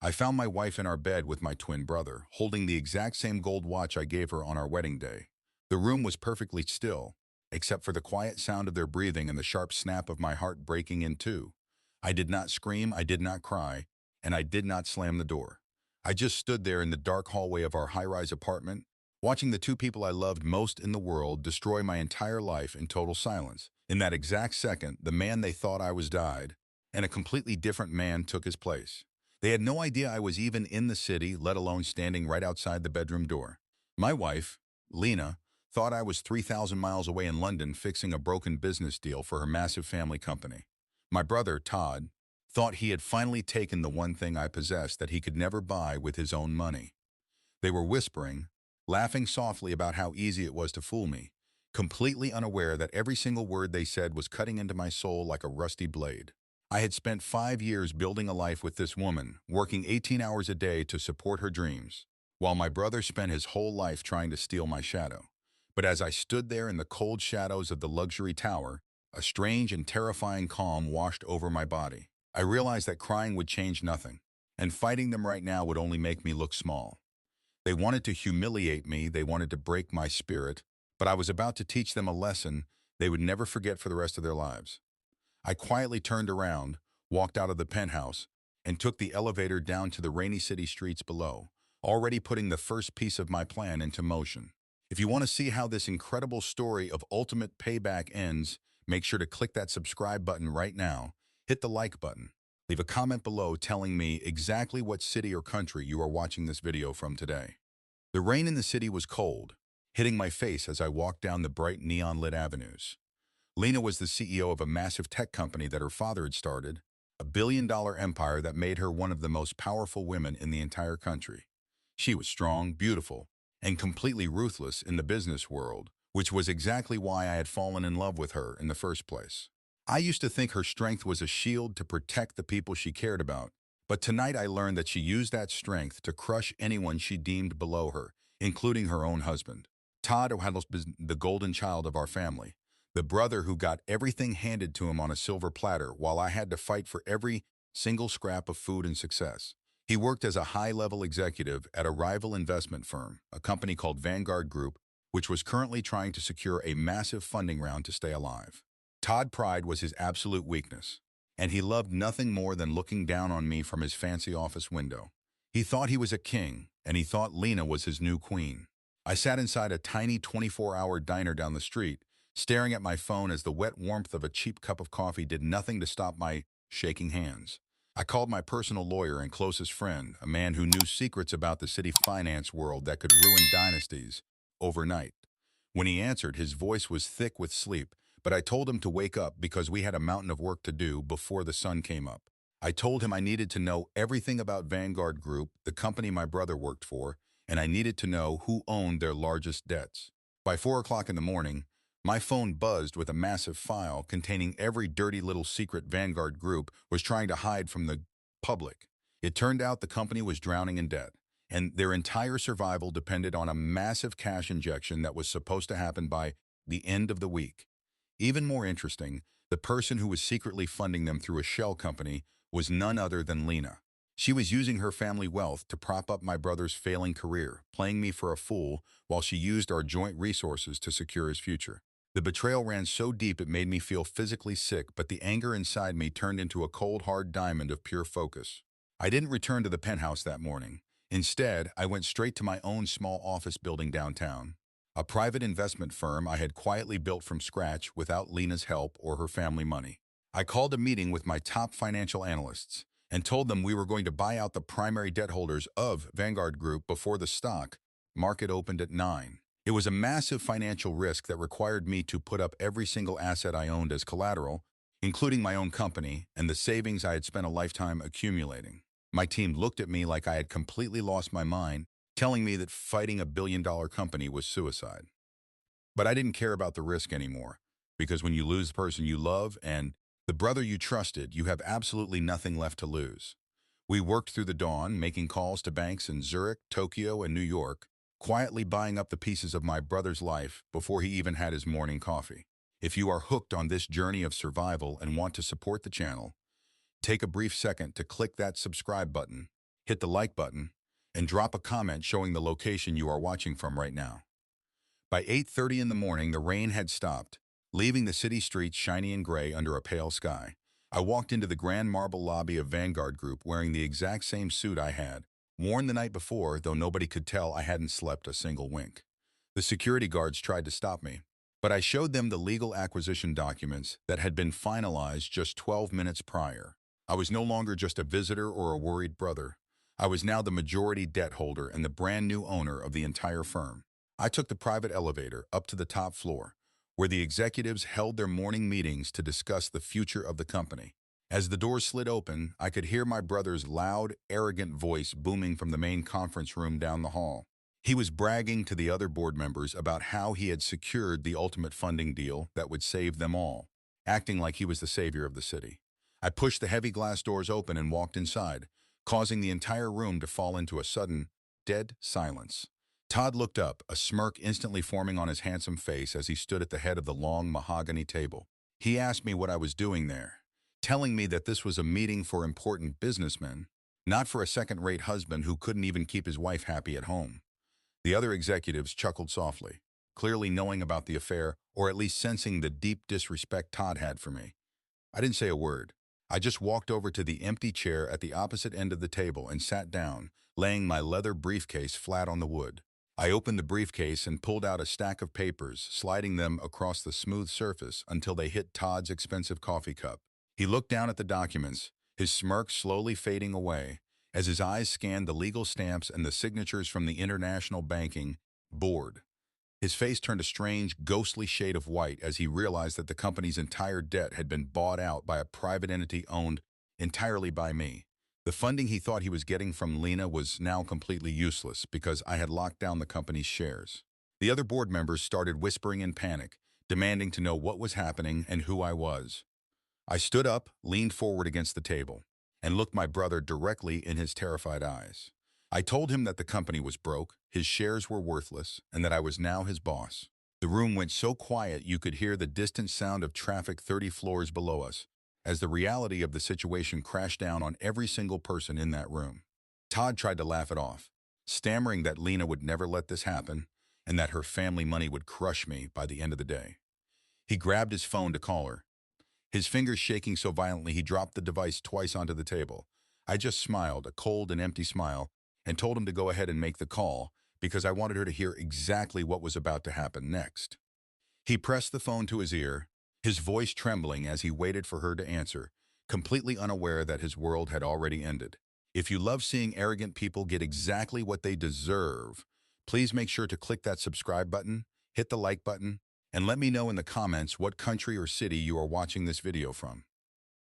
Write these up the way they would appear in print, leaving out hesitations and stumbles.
I found my wife in our bed with my twin brother, holding the exact same gold watch I gave her on our wedding day. The room was perfectly still, except for the quiet sound of their breathing and the sharp snap of my heart breaking in two. I did not scream, I did not cry, and I did not slam the door. I just stood there in the dark hallway of our high-rise apartment, watching the two people I loved most in the world destroy my entire life in total silence. In that exact second, the man they thought I was died, and a completely different man took his place. They had no idea I was even in the city, let alone standing right outside the bedroom door. My wife, Lena, thought I was 3,000 miles away in London fixing a broken business deal for her massive family company. My brother, Todd, thought he had finally taken the one thing I possessed that he could never buy with his own money. They were whispering, laughing softly about how easy it was to fool me, completely unaware that every single word they said was cutting into my soul like a rusty blade. I had spent 5 years building a life with this woman, working 18 hours a day to support her dreams, while my brother spent his whole life trying to steal my shadow. But as I stood there in the cold shadows of the luxury tower, a strange and terrifying calm washed over my body. I realized that crying would change nothing, and fighting them right now would only make me look small. They wanted to humiliate me, they wanted to break my spirit, but I was about to teach them a lesson they would never forget for the rest of their lives. I quietly turned around, walked out of the penthouse, and took the elevator down to the rainy city streets below, already putting the first piece of my plan into motion. If you want to see how this incredible story of ultimate payback ends, make sure to click that subscribe button right now, hit the like button, leave a comment below telling me exactly what city or country you are watching this video from today. The rain in the city was cold, hitting my face as I walked down the bright neon-lit avenues. Lena was the CEO of a massive tech company that her father had started, a billion-dollar empire that made her one of the most powerful women in the entire country. She was strong, beautiful, and completely ruthless in the business world, which was exactly why I had fallen in love with her in the first place. I used to think her strength was a shield to protect the people she cared about, but tonight I learned that she used that strength to crush anyone she deemed below her, including her own husband. Todd, who was the golden child of our family, the brother who got everything handed to him on a silver platter while I had to fight for every single scrap of food and success. He worked as a high-level executive at a rival investment firm, a company called Vanguard Group, which was currently trying to secure a massive funding round to stay alive. Todd pride was his absolute weakness, and he loved nothing more than looking down on me from his fancy office window. He thought he was a king, and he thought Lena was his new queen. I sat inside a tiny 24-hour diner down the street, staring at my phone as the wet warmth of a cheap cup of coffee did nothing to stop my shaking hands. I called my personal lawyer and closest friend, a man who knew secrets about the city finance world that could ruin dynasties overnight. When he answered, his voice was thick with sleep, but I told him to wake up because we had a mountain of work to do before the sun came up. I told him I needed to know everything about Vanguard Group, the company my brother worked for, and I needed to know who owned their largest debts. By 4 o'clock in the morning, my phone buzzed with a massive file containing every dirty little secret Vanguard Group was trying to hide from the public. It turned out the company was drowning in debt, and their entire survival depended on a massive cash injection that was supposed to happen by the end of the week. Even more interesting, the person who was secretly funding them through a shell company was none other than Lena. She was using her family wealth to prop up my brother's failing career, playing me for a fool while she used our joint resources to secure his future. The betrayal ran so deep it made me feel physically sick, but the anger inside me turned into a cold, hard diamond of pure focus. I didn't return to the penthouse that morning. Instead, I went straight to my own small office building downtown, a private investment firm I had quietly built from scratch without Lena's help or her family money. I called a meeting with my top financial analysts and told them we were going to buy out the primary debt holders of Vanguard Group before the stock market opened at 9. It was a massive financial risk that required me to put up every single asset I owned as collateral, including my own company and the savings I had spent a lifetime accumulating. My team looked at me like I had completely lost my mind, telling me that fighting a billion-dollar company was suicide. But I didn't care about the risk anymore, because when you lose the person you love and the brother you trusted, you have absolutely nothing left to lose. We worked through the dawn, making calls to banks in Zurich, Tokyo, and New York, quietly buying up the pieces of my brother's life before he even had his morning coffee. If you are hooked on this journey of survival and want to support the channel, take a brief second to click that subscribe button hit the like button, and drop a comment showing the location you are watching from right now. By 8:30 in the morning, the rain had stopped, leaving the city streets shiny and gray under a pale sky. I walked into the grand marble lobby of Vanguard Group wearing the exact same suit I had worn the night before, though nobody could tell I hadn't slept a single wink. The security guards tried to stop me, but I showed them the legal acquisition documents that had been finalized just 12 minutes prior. I was no longer just a visitor or a worried brother. I was now the majority debt holder and the brand new owner of the entire firm. I took the private elevator up to the top floor, where the executives held their morning meetings to discuss the future of the company. As the doors slid open, I could hear my brother's loud, arrogant voice booming from the main conference room down the hall. He was bragging to the other board members about how he had secured the ultimate funding deal that would save them all, acting like he was the savior of the city. I pushed the heavy glass doors open and walked inside, causing the entire room to fall into a sudden, dead silence. Todd looked up, a smirk instantly forming on his handsome face as he stood at the head of the long mahogany table. He asked me what I was doing there, telling me that this was a meeting for important businessmen, not for a second-rate husband who couldn't even keep his wife happy at home. The other executives chuckled softly, clearly knowing about the affair or at least sensing the deep disrespect Todd had for me. I didn't say a word. I just walked over to the empty chair at the opposite end of the table and sat down, laying my leather briefcase flat on the wood. I opened the briefcase and pulled out a stack of papers, sliding them across the smooth surface until they hit Todd's expensive coffee cup. He looked down at the documents, his smirk slowly fading away as his eyes scanned the legal stamps and the signatures from the International Banking Board. His face turned a strange, ghostly shade of white as he realized that the company's entire debt had been bought out by a private entity owned entirely by me. The funding he thought he was getting from Lena was now completely useless because I had locked down the company's shares. The other board members started whispering in panic, demanding to know what was happening and who I was. I stood up, leaned forward against the table, and looked my brother directly in his terrified eyes. I told him that the company was broke, his shares were worthless, and that I was now his boss. The room went so quiet you could hear the distant sound of traffic 30 floors below us, as the reality of the situation crashed down on every single person in that room. Todd tried to laugh it off, stammering that Lena would never let this happen, and that her family money would crush me by the end of the day. He grabbed his phone to call her, his fingers shaking so violently he dropped the device twice onto the table. I just smiled, a cold and empty smile, and told him to go ahead and make the call because I wanted her to hear exactly what was about to happen next. He pressed the phone to his ear, his voice trembling as he waited for her to answer, completely unaware that his world had already ended. If you love seeing arrogant people get exactly what they deserve, please make sure to click that subscribe button, hit the like button, and let me know in the comments what country or city you are watching this video from.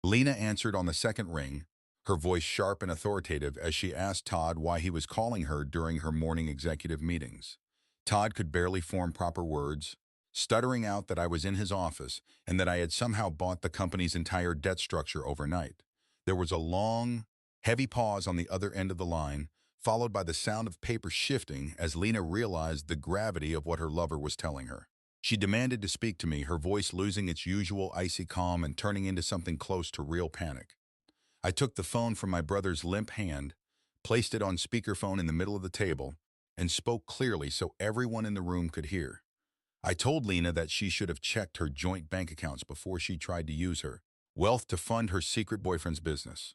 Lena answered on the second ring, her voice sharp and authoritative as she asked Todd why he was calling her during her morning executive meetings. Todd could barely form proper words, stuttering out that I was in his office and that I had somehow bought the company's entire debt structure overnight. There was a long, heavy pause on the other end of the line, followed by the sound of paper shifting as Lena realized the gravity of what her lover was telling her. She demanded to speak to me, her voice losing its usual icy calm and turning into something close to real panic. I took the phone from my brother's limp hand, placed it on speakerphone in the middle of the table, and spoke clearly so everyone in the room could hear. I told Lena that she should have checked her joint bank accounts before she tried to use her wealth to fund her secret boyfriend's business.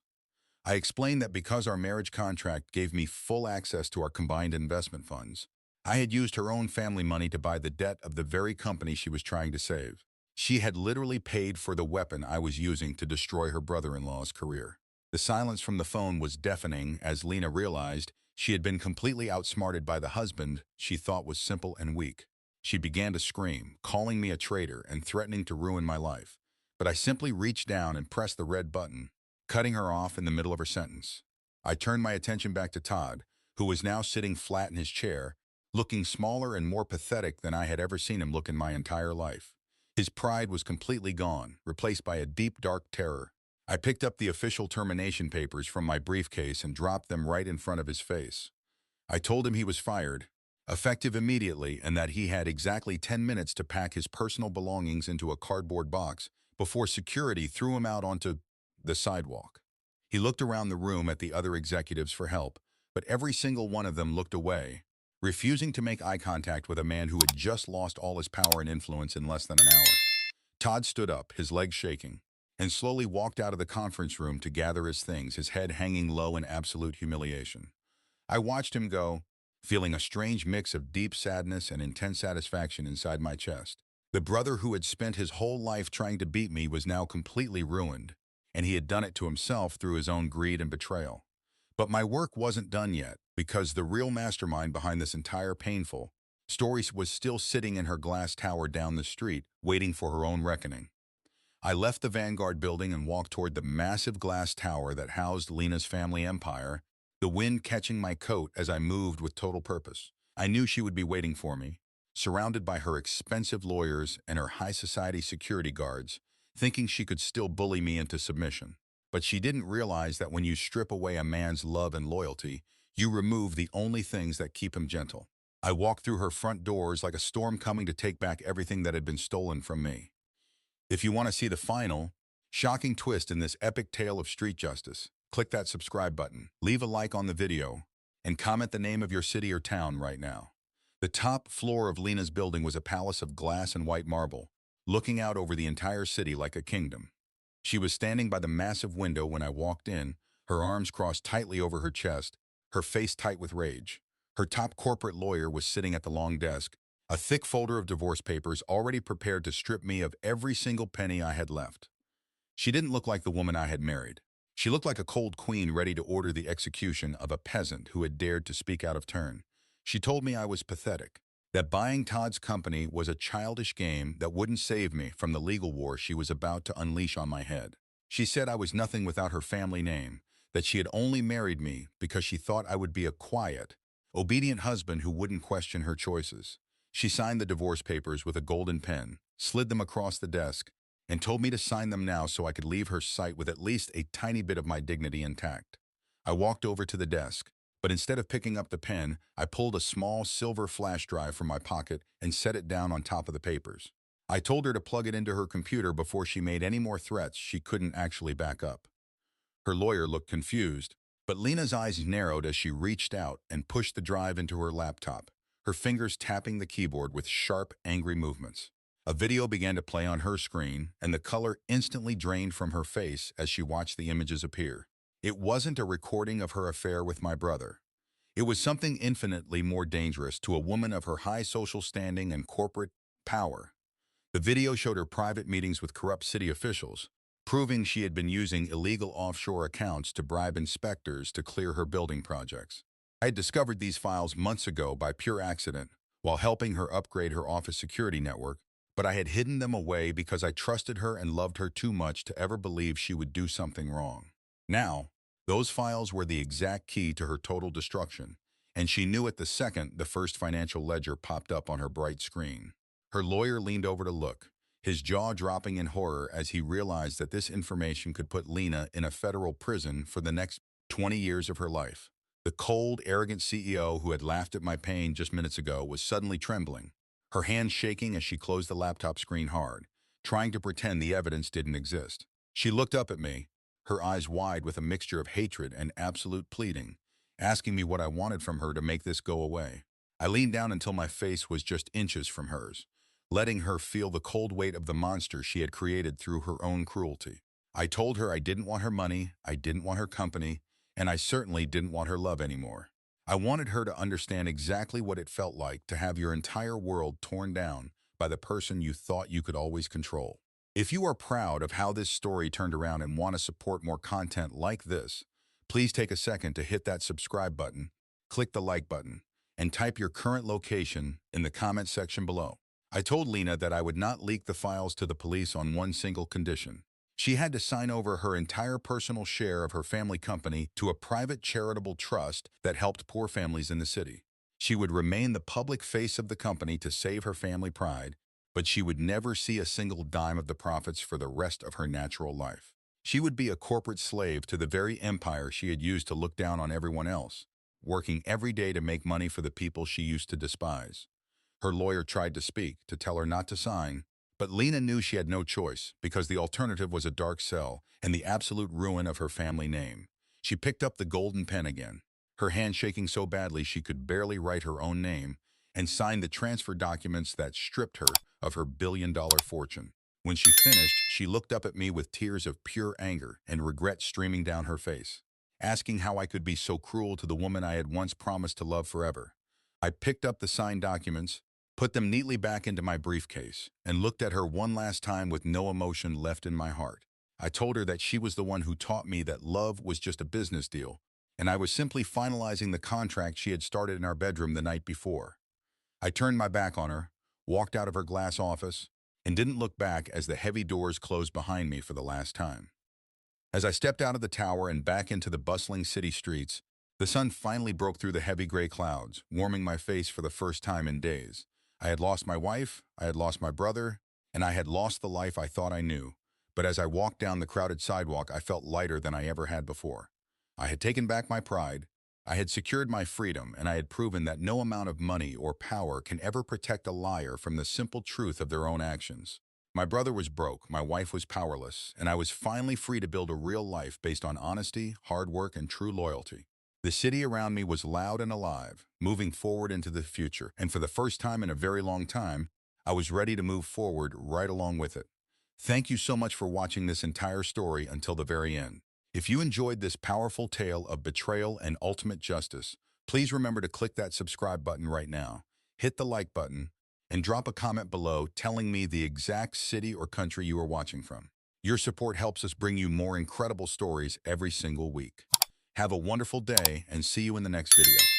I explained that because our marriage contract gave me full access to our combined investment funds, I had used her own family money to buy the debt of the very company she was trying to save. She had literally paid for the weapon I was using to destroy her brother-in-law's career. The silence from the phone was deafening as Lena realized she had been completely outsmarted by the husband she thought was simple and weak. She began to scream, calling me a traitor and threatening to ruin my life. But I simply reached down and pressed the red button, cutting her off in the middle of her sentence. I turned my attention back to Todd, who was now sitting flat in his chair, looking smaller and more pathetic than I had ever seen him look in my entire life. His pride was completely gone, replaced by a deep, dark terror. I picked up the official termination papers from my briefcase and dropped them right in front of his face. I told him he was fired, effective immediately, and that he had exactly 10 minutes to pack his personal belongings into a cardboard box before security threw him out onto the sidewalk. He looked around the room at the other executives for help, but every single one of them looked away, refusing to make eye contact with a man who had just lost all his power and influence in less than an hour. Todd stood up, his legs shaking, and slowly walked out of the conference room to gather his things, his head hanging low in absolute humiliation. I watched him go, feeling a strange mix of deep sadness and intense satisfaction inside my chest. The brother who had spent his whole life trying to beat me was now completely ruined, and he had done it to himself through his own greed and betrayal. But my work wasn't done yet, because the real mastermind behind this entire painful story was still sitting in her glass tower down the street, waiting for her own reckoning. I left the Vanguard building and walked toward the massive glass tower that housed Lena's family empire, the wind catching my coat as I moved with total purpose. I knew she would be waiting for me, surrounded by her expensive lawyers and her high society security guards, thinking she could still bully me into submission. But she didn't realize that when you strip away a man's love and loyalty, you remove the only things that keep him gentle. I walked through her front doors like a storm coming to take back everything that had been stolen from me. If you want to see the final, shocking twist in this epic tale of street justice, click that subscribe button, leave a like on the video, and comment the name of your city or town right now. The top floor of Lena's building was a palace of glass and white marble, looking out over the entire city like a kingdom. She was standing by the massive window when I walked in, her arms crossed tightly over her chest, her face tight with rage. Her top corporate lawyer was sitting at the long desk, a thick folder of divorce papers already prepared to strip me of every single penny I had left. She didn't look like the woman I had married. She looked like a cold queen ready to order the execution of a peasant who had dared to speak out of turn. She told me I was pathetic, that buying Todd's company was a childish game that wouldn't save me from the legal war she was about to unleash on my head. She said I was nothing without her family name, that she had only married me because she thought I would be a quiet, obedient husband who wouldn't question her choices. She signed the divorce papers with a golden pen, slid them across the desk, and told me to sign them now so I could leave her sight with at least a tiny bit of my dignity intact. I walked over to the desk, but instead of picking up the pen, I pulled a small silver flash drive from my pocket and set it down on top of the papers. I told her to plug it into her computer before she made any more threats she couldn't actually back up. Her lawyer looked confused, but Lena's eyes narrowed as she reached out and pushed the drive into her laptop, her fingers tapping the keyboard with sharp, angry movements. A video began to play on her screen, and the color instantly drained from her face as she watched the images appear. It wasn't a recording of her affair with my brother. It was something infinitely more dangerous to a woman of her high social standing and corporate power. The video showed her private meetings with corrupt city officials, proving she had been using illegal offshore accounts to bribe inspectors to clear her building projects. I had discovered these files months ago by pure accident while helping her upgrade her office security network, but I had hidden them away because I trusted her and loved her too much to ever believe she would do something wrong. Now, those files were the exact key to her total destruction, and she knew it the second the first financial ledger popped up on her bright screen. Her lawyer leaned over to look, his jaw dropping in horror as he realized that this information could put Lena in a federal prison for the next 20 years of her life. The cold, arrogant CEO who had laughed at my pain just minutes ago was suddenly trembling, her hands shaking as she closed the laptop screen hard, trying to pretend the evidence didn't exist. She looked up at me, her eyes wide with a mixture of hatred and absolute pleading, asking me what I wanted from her to make this go away. I leaned down until my face was just inches from hers, letting her feel the cold weight of the monster she had created through her own cruelty. I told her I didn't want her money, I didn't want her company, and I certainly didn't want her love anymore. I wanted her to understand exactly what it felt like to have your entire world torn down by the person you thought you could always control. If you are proud of how this story turned around and want to support more content like this, please take a second to hit that subscribe button, click the like button, and type your current location in the comment section below. I told Lena that I would not leak the files to the police on one single condition. She had to sign over her entire personal share of her family company to a private charitable trust that helped poor families in the city. She would remain the public face of the company to save her family pride, but she would never see a single dime of the profits for the rest of her natural life. She would be a corporate slave to the very empire she had used to look down on everyone else, working every day to make money for the people she used to despise. Her lawyer tried to speak, to tell her not to sign, But Lena knew she had no choice because the alternative was a dark cell and the absolute ruin of her family name. She picked up the golden pen again, her hand shaking so badly she could barely write her own name, and signed the transfer documents that stripped her of her billion-dollar fortune. When she finished, she looked up at me with tears of pure anger and regret streaming down her face, asking how I could be so cruel to the woman I had once promised to love forever. I picked up the signed documents, put them neatly back into my briefcase, and looked at her one last time with no emotion left in my heart. I told her that she was the one who taught me that love was just a business deal, and I was simply finalizing the contract she had started in our bedroom the night before. I turned my back on her, walked out of her glass office, and didn't look back as the heavy doors closed behind me for the last time. As I stepped out of the tower and back into the bustling city streets, the sun finally broke through the heavy gray clouds, warming my face for the first time in days. I had lost my wife, I had lost my brother, and I had lost the life I thought I knew. But as I walked down the crowded sidewalk, I felt lighter than I ever had before. I had taken back my pride, I had secured my freedom, and I had proven that no amount of money or power can ever protect a liar from the simple truth of their own actions. My brother was broke, my wife was powerless, and I was finally free to build a real life based on honesty, hard work, and true loyalty. The city around me was loud and alive, moving forward into the future, and for the first time in a very long time, I was ready to move forward right along with it. Thank you so much for watching this entire story until the very end. If you enjoyed this powerful tale of betrayal and ultimate justice, please remember to click that subscribe button right now, hit the like button, and drop a comment below telling me the exact city or country you are watching from. Your support helps us bring you more incredible stories every single week. Have a wonderful day and see you in the next video.